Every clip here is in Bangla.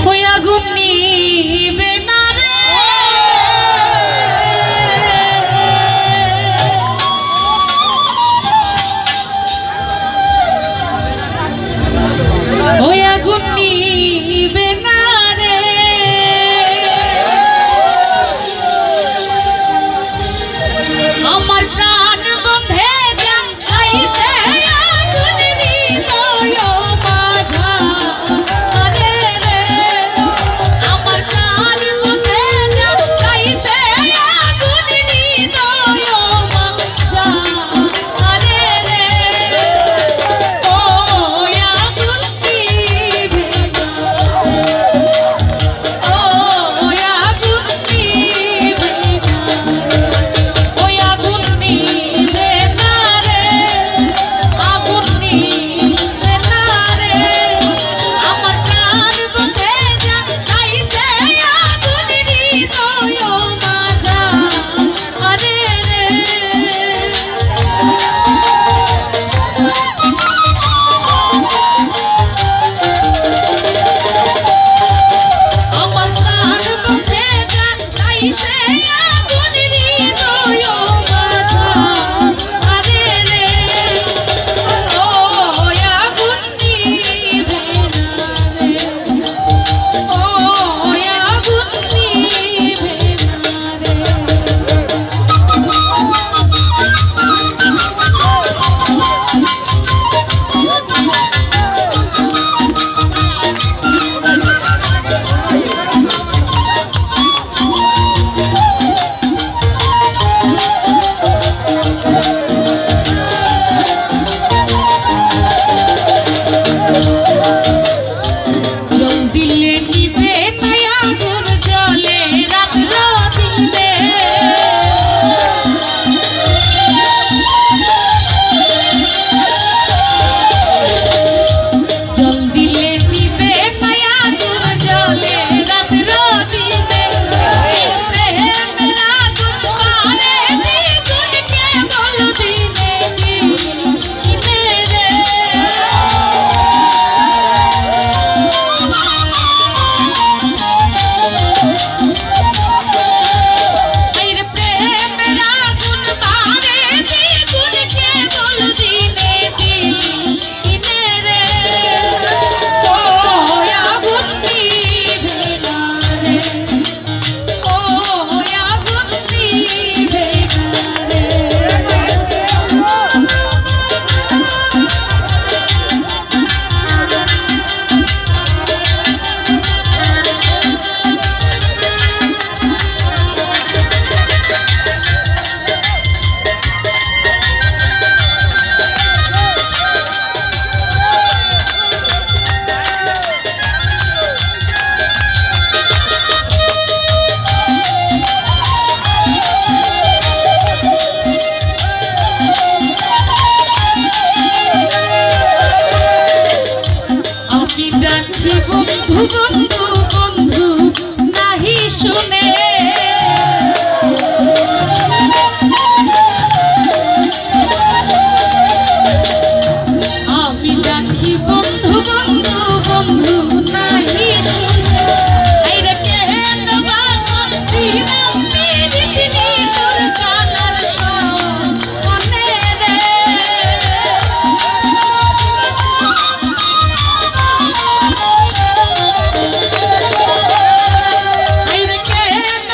ওই আগুন নিবে না রে, ওই আগুন নিবে না রে, আমার প্রাণ বন্ধে জান খাইছে আগুন হৃদয় মাঝা রে রে, আমার প্রাণ বন্ধে জান খাইছে আগুন হৃদয় মাঝা রে রে, ওই আগুন নিবে না, ওই আগুন নিবে না, ওই আগুন নিবে না রে, আগুন নিবে না রে, আমার প্রাণ বন্ধে জান খাইছে আগুন হৃদয় মাঝা রে রে, আমার প্রাণ বন্ধে জান খাইছে আগুন হৃদয় মাঝা রে রে, ওই আগুন নিবে না রে, ওই আগুন নিবে না রে। জল দিলে নিবে না আগুন, জলে রাখলো দিলে, জল দিলে নিবে না আগুন, জলে রাখলো দিলে, এই প্রেমের আগুন পারে দ্বিগুণ কেবল দিনে দিনে রে, আইর প্রেমের আগুন পারে দ্বিগুণ কেবল দিনে দিনে রে, ওই আগুন নিবে না রে, ওই আগুন নিবে না রে। আমি ডাকি বন্ধু বন্ধু বন্ধু নাহি শুনে, আমি ডাকি বন্ধু বন্ধু বন্ধু নাহি শুনে, আইরে কেন বাগন দিলাম পিরিতি তোর কালার মনে রে, আইরে কেন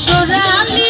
সোনালি